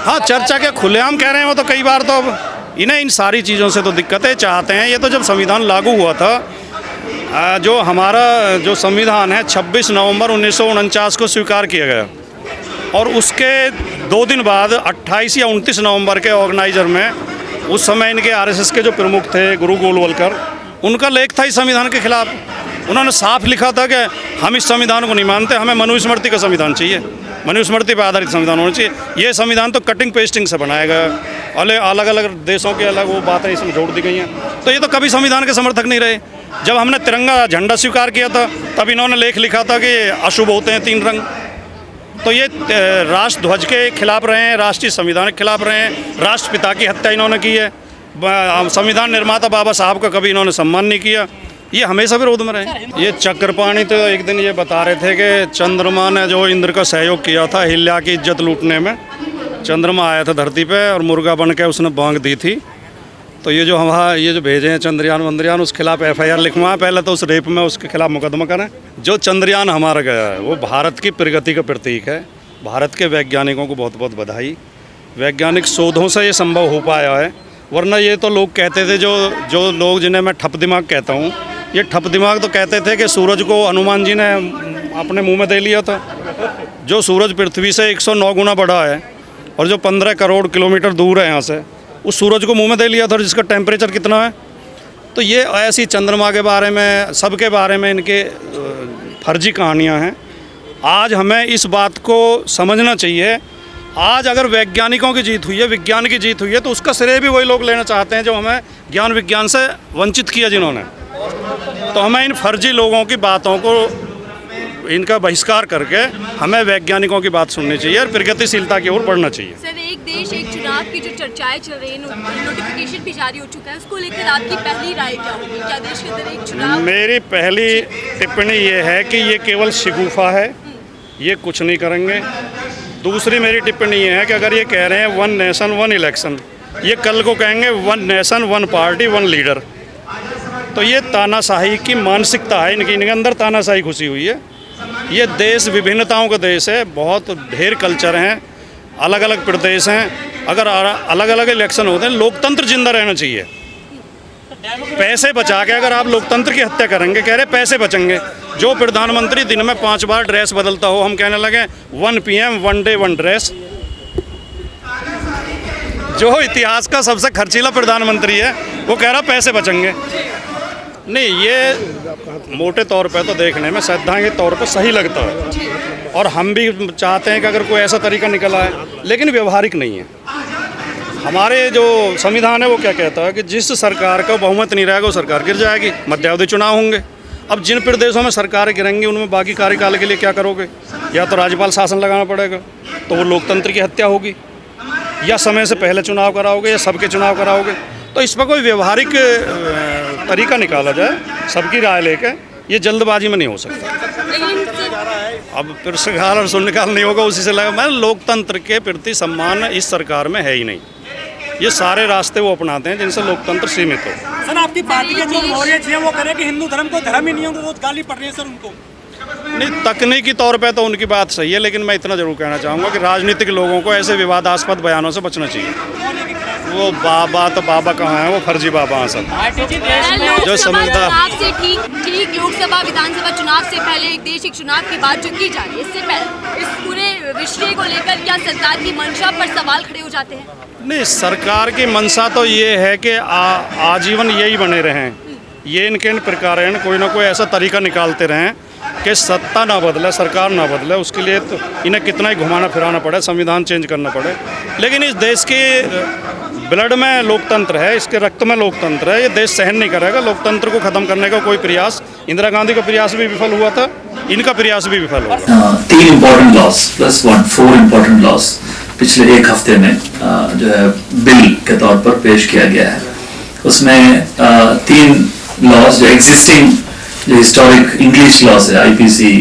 हाँ, चर्चा के खुलेआम कह रहे हैं वो तो कई बार, तो अब इन्हें इन सारी चीज़ों से तो दिक्कतें चाहते हैं। ये तो जब संविधान लागू हुआ था, जो हमारा जो संविधान है 26 नवंबर 1949 को स्वीकार किया गया, और उसके 2 दिन बाद 28 या 29 नवंबर के ऑर्गेनाइजर में उस समय इनके आरएसएस के जो प्रमुख थे गुरु गोलवलकर, उनका लेख था इस संविधान के खिलाफ। उन्होंने साफ लिखा था कि हम इस संविधान को नहीं मानते, हमें मनुस्मृति का संविधान चाहिए, मनुस्मृति पर आधारित संविधान होना चाहिए। ये संविधान तो कटिंग पेस्टिंग से बनाया गया, अलग अलग देशों की अलग वो बातें इसमें जोड़ दी गई हैं। तो ये तो कभी संविधान के समर्थक नहीं रहे। जब हमने तिरंगा झंडा स्वीकार किया था तब इन्होंने लेख लिखा था कि अशुभ होते हैं 3 रंग। तो ये राष्ट्र ध्वज के खिलाफ रहे हैं, राष्ट्रीय संविधान के खिलाफ रहे हैं, राष्ट्रपिता की हत्या इन्होंने की है, संविधान निर्माता बाबा साहब का कभी इन्होंने सम्मान नहीं किया, ये हमेशा विरोध में रहे। ये चक्रपाणी तो एक दिन ये बता रहे थे कि चंद्रमा ने जो इंद्र का सहयोग किया था हिल्या की इज्जत लूटने में, चंद्रमा आया था धरती पे और मुर्गा बन के उसने बांग दी थी। तो ये जो हमारा ये जो भेजे हैं चंद्रयान उस खिलाफ एफआईआर लिखवाएं, पहले तो उस रेप में उसके खिलाफ मुकदमा करें। जो चंद्रयान हमारा गया है वो भारत की प्रगति का प्रतीक है। भारत के वैज्ञानिकों को बहुत बहुत बधाई। वैज्ञानिक शोधों से ये संभव हो पाया है, वरना ये तो लोग कहते थे, जो लोग जिन्हें मैं ठप दिमाग कहता हूँ, ये ठप दिमाग तो कहते थे कि सूरज को हनुमान जी ने अपने मुंह में दे लिया था। जो सूरज पृथ्वी से 109 गुना बड़ा है और जो 15 करोड़ किलोमीटर दूर है यहाँ से, उस सूरज को मुंह में दे लिया था, जिसका टेम्परेचर कितना है। तो ये ऐसी चंद्रमा के बारे में, सबके बारे में इनके फर्जी कहानियाँ हैं। आज हमें इस बात को समझना चाहिए। आज अगर वैज्ञानिकों की जीत हुई है, विज्ञान की जीत हुई है, तो उसका श्रेय भी वही लोग लेना चाहते हैं जो हमें ज्ञान विज्ञान से वंचित किया जिन्होंने। तो हमें इन फर्जी लोगों की बातों को, इनका बहिष्कार करके हमें वैज्ञानिकों की बात सुननी चाहिए और प्रगतिशीलता की ओर बढ़ना चाहिए। सर, एक देश एक चुनाव की जो चर्चाएं चल रही हैं, नोटिफिकेशन भी जारी हो चुका है, उसको लेकर आपकी पहली राय क्या होगी? क्या देश के अंदर एक चुनाव? मेरी पहली टिप्पणी ये है कि ये केवल शिगुफा है, ये कुछ नहीं करेंगे। दूसरी मेरी टिप्पणी ये है कि अगर ये कह रहे हैं 1 नेशन 1 इलेक्शन, ये कल को कहेंगे 1 नेशन 1 पार्टी 1 लीडर। तो ये तानाशाही की मानसिकता है, इनके अंदर तानाशाही घुसी हुई है। ये देश विभिन्नताओं का देश है, बहुत ढेर कल्चर हैं, अलग अलग प्रदेश हैं। अगर अलग अलग इलेक्शन होते हैं, लोकतंत्र जिंदा रहना चाहिए। पैसे बचा के अगर आप लोकतंत्र की हत्या करेंगे, कह रहे पैसे बचेंगे। जो प्रधानमंत्री दिन में 5 बार ड्रेस बदलता हो, हम कहने लगे 1 PM 1 डे 1 ड्रेस। जो इतिहास का सबसे खर्चीला प्रधानमंत्री है, वो कह रहा पैसे बचेंगे। नहीं, ये मोटे तौर पे तो देखने में सैद्धांतिक तौर पे सही लगता है, और हम भी चाहते हैं कि अगर कोई ऐसा तरीका निकल आए, लेकिन व्यवहारिक नहीं है। हमारे जो संविधान है वो क्या कहता है कि जिस सरकार का बहुमत नहीं रहेगा वो सरकार गिर जाएगी, मध्यावधि चुनाव होंगे। अब जिन प्रदेशों में सरकारें गिरेंगी उनमें बाकी कार्यकाल के लिए क्या करोगे? या तो राज्यपाल शासन लगाना पड़ेगा, तो वो लोकतंत्र की हत्या होगी, या समय से पहले चुनाव कराओगे, या सबके चुनाव कराओगे। तो इस पर कोई व्यवहारिक तरीका निकाला जाए, सबकी राय लेके। ये जल्दबाजी में नहीं हो सकता। अब पुरस्कार और शून्यकाल नहीं होगा, उसी से लगा। मैं लोकतंत्र के प्रति सम्मान इस सरकार में है ही नहीं। ये सारे रास्ते वो अपनाते हैं जिनसे लोकतंत्र सीमित हो। सर, आपकी पार्टी के जो वॉरियर्स हैं वो कह रहे हैं कि हिंदू धर्म को धर्म ही नहीं है, रोज गाली पड़ रही है सर उनको। नहीं, तकनीकी तौर पे तो उनकी बात सही है, लेकिन मैं इतना जरूर कहना चाहूँगा कि राजनीतिक लोगों को ऐसे विवादास्पद बयानों से बचना चाहिए। वो बाबा तो बाबा कहाँ हैं, वो फर्जी बाबा हैं सब। जो समझदार ठीक लोकसभा विधानसभा चुनाव से पहले एक देश एक चुनाव की बात जो की जा रही है, इससे पहले इस पूरे विषय को लेकर क्या सरकार की मंशा पर सवाल खड़े हो जाते हैं? नहीं, सरकार की मंशा तो ये है कि आजीवन यही बने रहें। ये इनके प्रकार कोई ना कोई ऐसा तरीका निकालते रहें कि सत्ता ना बदले, सरकार ना बदले। उसके लिए तो इन्हें कितना ही घुमाना फिराना पड़े, संविधान चेंज करना पड़े। लेकिन इस देश के ब्लड में लोकतंत्र है, इसके रक्त में लोकतंत्र है। ये देश सहन नहीं करेगा लोकतंत्र को ख़त्म करने का कोई प्रयास। इंदिरा गांधी का प्रयास भी विफल हुआ था, इनका प्रयास भी विफल होगा। 3 important loss plus 4 important loss पिछले 1 हफ्ते में जो है बिल के तौर पर पेश किया गया है। उसमें 3 लॉस जो एग्जिस्टिंग, जो हिस्टोरिक इंग्लिश लॉस है, आईपीसी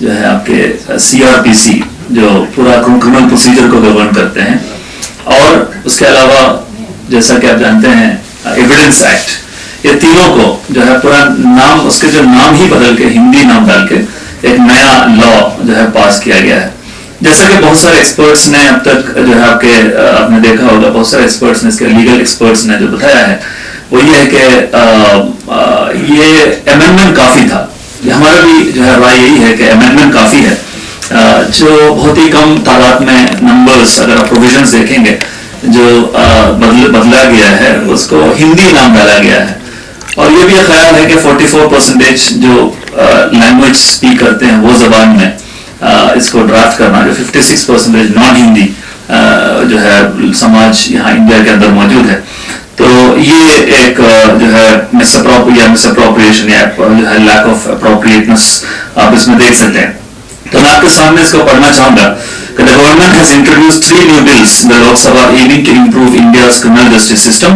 जो है, आपके सीआरपीसी जो पूरा क्रिमिनल प्रोसीजर को गवर्न करते हैं, और उसके अलावा जैसा कि आप जानते हैं एविडेंस एक्ट, ये तीनों को जो है पूरा नाम, उसके जो नाम ही बदल के हिंदी नाम डाल के एक नया लॉ जो है पास किया गया है, जैसा कि बहुत सारे एक्सपर्ट्स ने अब तक जो है आपने देखा होगा, बहुत सारे एक्सपर्ट्स ने, इसके लीगल एक्सपर्ट्स ने जो बताया है वो ये है कि ये अमेंडमेंट काफी था। हमारा भी जो है राय यही है कि अमेंडमेंट काफी है, जो बहुत ही कम तादाद में नंबर्स, अगर आप प्रोविजंस देखेंगे जो बदला गया है उसको हिंदी नाम डाला गया है। और ये भी ख्याल है कि 44% जो लैंग्वेज स्पीक करते हैं वो जबान में इसको ड्राफ्ट करना, जो 56% नॉन हिंदी जो है समाज यहाँ इंडिया के अंदर मौजूद है। तो ये एक जो है मिसअप्रोप्रिएशन या जो है लैक ऑफ अप्रोप्रिएटनेस आप इसमें देख सकते हैं। तो मैं आपके सामने इसको पढ़ना चाहूंगा कि the government has introduced 3 new bills in the Lok Sabha aiming to improve India's criminal justice system.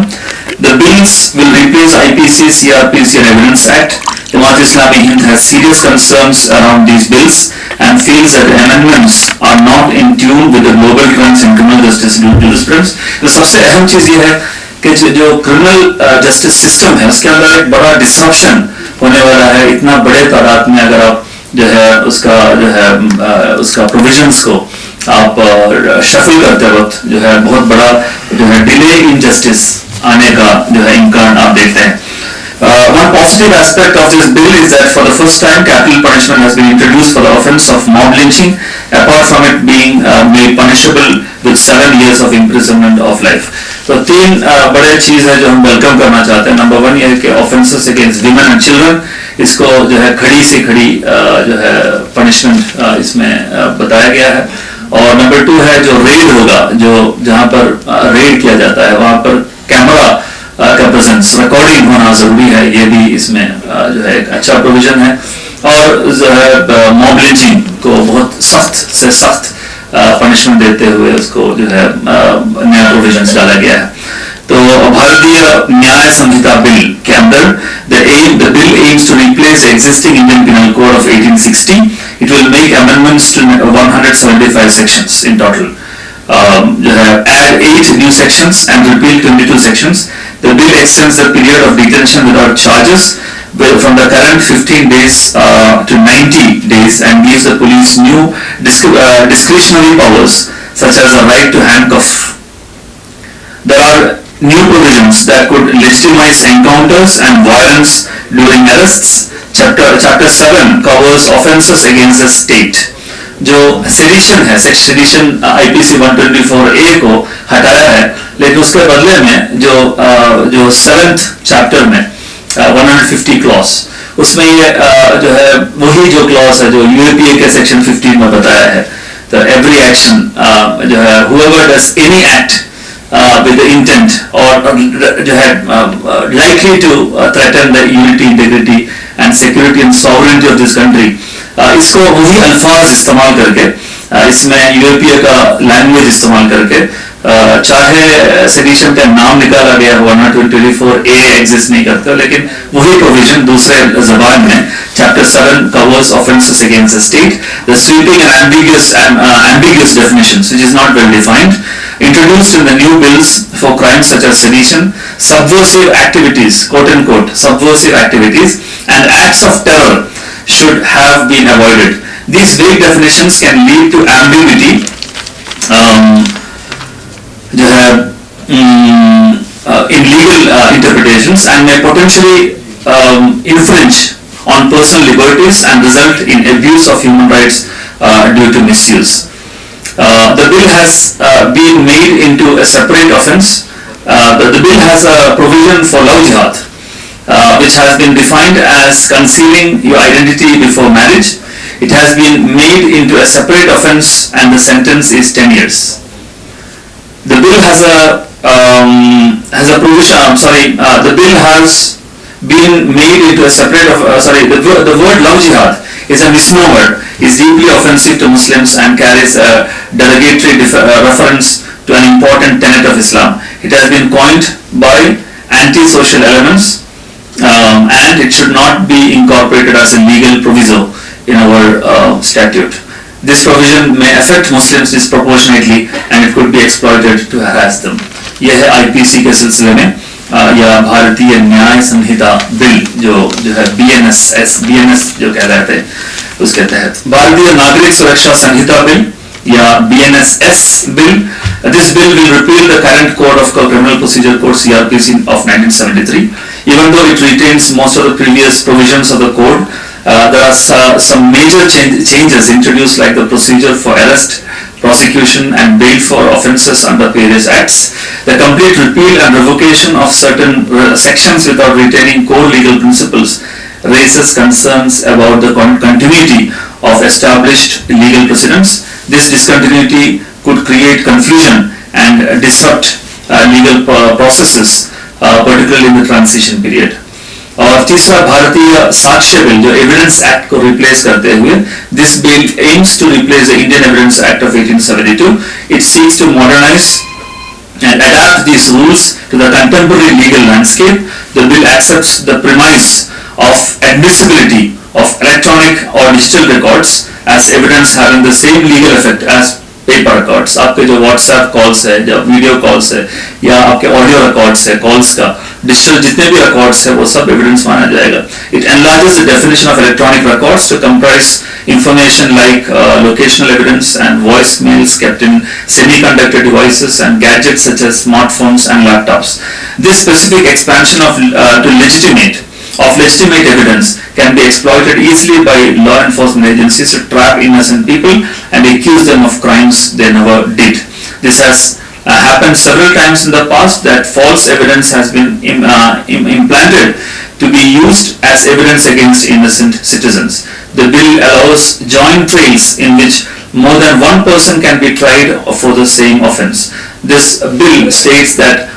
The bills will replace IPC, CRPC and Evidence Act. Jamaat-e-Islami Hind has serious concerns around these bills and feels that the amendments are not in tune with the global trends in criminal justice jurisprudence. तो सबसे अहम चीज ये है कि जो criminal justice system है उसके अंदर एक बड़ा डिस्ट्रप्शन होने वाला है। इतना बड़े तादाद में अगर आप जो है उसका प्रोविजंस को आप शफल करते वक्त जो है बहुत बड़ा जो है डिले इन जस्टिस आने का जो है इम्कान आप देखते हैं। One positive aspect of this bill is that for the first time capital punishment has been introduced for the offence of mob lynching, apart from it being made punishable with 7 years of imprisonment of life. तो 3 बड़े चीज है जो हम welcome करना चाहते हैं। Number 1 ये है कि offences against women and children, इसको जो है खड़ी से खड़ी जो है पनिशमेंट इसमें बताया गया है। और नंबर 2 है जो रेड होगा, जो जहाँ पर रेड किया जाता है वहां पर कैमरा का प्रेजेंस, रिकॉर्डिंग होना जरूरी है, ये भी इसमें जो है एक अच्छा प्रोविजन है। और जो है मॉब लिंचिंग को बहुत सख्त से सख्त पनिशमेंट देते हुए उसको जो है नया प्रोविजन डाला गया है। तो भारतीय न्याय संहिता बिल के अंदर the bill aims to replace the existing Indian Penal Code of 1860. It will make amendments to 175 sections in total. जो है add 8 new sections and repeal 22 sections. The bill extends the period of detention without charges from the current 15 days to 90 days and gives the police new discretionary powers such as the right to handcuff. There are new provisions that could legitimize encounters and violence during arrests. Chapter 7 covers offences against the state. जो sedition है, sedition IPC 124A को हटाया है, लेकिन उसके बदले में जो 7th चैप्टर में 150 क्लॉज, उसमें ये जो है वही जो क्लॉज है जो UAPA के सेक्शन 15 में बताया है। तो एवरी एक्शन जो है whoever does any act with the intent or जो है likely to threaten the unity, integrity and security and sovereignty of this country, इसको वही अल्फाज इस्तेमाल करके इसमें यूरोपीय का लैंग्वेज इस्तेमाल करके, चाहे सेडिशन का नाम निकाला गया हुआ 124A एग्जिस्ट नहीं करता, लेकिन वही प्रोविजन दूसरे जबान में chapter 7 covers offences against the state. The sweeping and ambiguous definitions which is not well defined introduced in the new bills for crimes such as sedition, subversive activities, quote unquote subversive activities and acts of terror should have been avoided. These vague definitions can lead to ambiguity in legal interpretations and may potentially infringe on personal liberties and result in abuse of human rights due to misuse. The bill has been made into a separate offence. The bill has a provision for love jihad, which has been defined as concealing your identity before marriage. It has been made into a separate offence and the sentence is 10 years. The bill has a provision. The bill has been made into a separate. The word love jihad is a misnomer, is deeply offensive to Muslims and carries a derogatory reference to an important tenet of Islam. It has been coined by anti-social elements. And it should not be incorporated as a legal proviso in our statute. This provision may affect Muslims disproportionately and it could be exploited to harass them. यह है IPC के सिलसिले में या भारतीय न्याय संहिता bill जो है BNS जो कहलाते हैं उसके तहत। भारतीय नागरिक सुरक्षा संहिता बिल, या BNSS bill. This bill will repeal the current Code of Criminal Procedure Code CRPC of 1973. Even though it retains most of the previous provisions of the code, there are some major changes introduced, like the procedure for arrest, prosecution and bail for offences under various acts. The complete repeal and revocation of certain sections without retaining core legal principles raises concerns about the continuity of established legal precedents. This discontinuity could create confusion and disrupt legal processes, particularly in the transition period. और तीसरा भारतीय साक्ष्य bill जो evidence act को replace करते हुए, this bill aims to replace the Indian Evidence Act of 1872. It seeks to modernise and adapt these rules to the contemporary legal landscape. The bill accepts the premise of admissibility of electronic or digital records as evidence having the same legal effect as paper records. आपके जो WhatsApp calls है, जो video calls है, या आपके audio records है calls का, digital जितने भी रिकॉर्ड्स है वो सब एविडेंस माना जाएगा. It enlarges the definition of electronic records to comprise information like locational evidence and voicemails kept in semiconductor devices and gadgets such as smartphones and laptops. This specific expansion of legitimate evidence can be exploited easily by law enforcement agencies to trap innocent people and accuse them of crimes they never did. This has happened several times in the past, that false evidence has been implanted to be used as evidence against innocent citizens. The bill allows joint trials in which more than one person can be tried for the same offence. This bill states that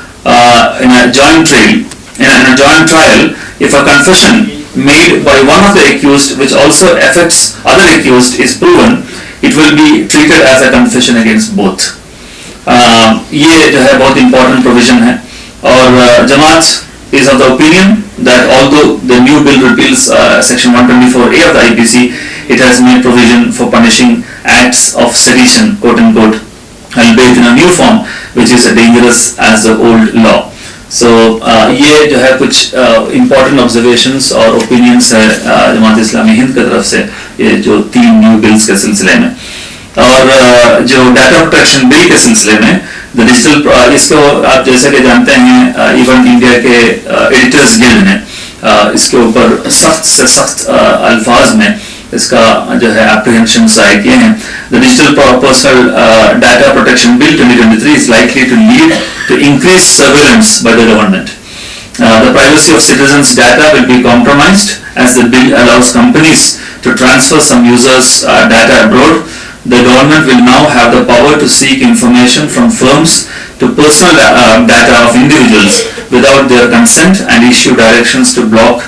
in a joint trial, if a confession made by one of the accused which also affects other accused is proven, it will be treated as a confession against both. ये जो है बहुत important provision है. और जमात is of the opinion that although the new bill repeals section 124A of the IPC, it has made provision for punishing acts of sedition, quote unquote, albeit in a new form, which is as dangerous as the old law. So ये जो है कुछ important observations और opinions है जमात इस्लामी हिंद की तरफ से, ये जो 3 new bills के सिलसिले में. और जो डाटा प्रोटेक्शन बिल के सिलसिले में द डिजिटल, इसको आप जैसे कि जानते हैं, इवन इंडिया के एडिटर्स गिल्ड ने इसके ऊपर सख्त से सख्त अल्फाज में इसका जो है एप्रीहेंशन जाहिर किए हैं. The digital personal data protection bill 2023 is likely to lead to increased surveillance by the government. The privacy of citizens' data will be compromised as the bill allows companies to transfer some users' data abroad. The government will now have the power to seek information from firms to personal data of individuals without their consent and issue directions to block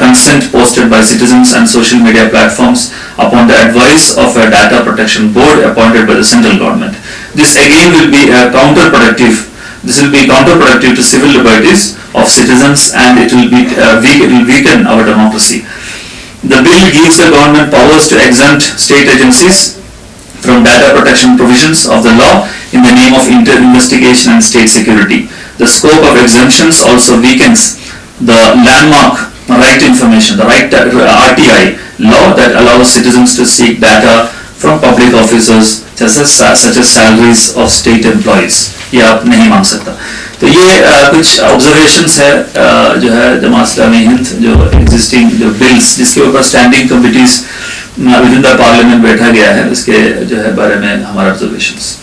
consent posted by citizens and social media platforms upon the advice of a data protection board appointed by the central government. This again will be counterproductive. This will be counterproductive to civil liberties of citizens, and it will weaken our democracy. The bill gives the government powers to exempt state agencies from data protection provisions of the law in the name of investigation and state security. The scope of exemptions also weakens the landmark right information, the right RTI law that allows citizens to seek data from public officers such as salaries of state employees. ये आप नहीं मांग सकता. तो ये कुछ observations है जो है जमात इस्लामी हिंद जो एग्जिस्टिंग जो बिल्स जिसके ऊपर standing committees with in the parliament बैठा गया है, इसके जो है बारे में हमारा ऑब्जर्वेशंस.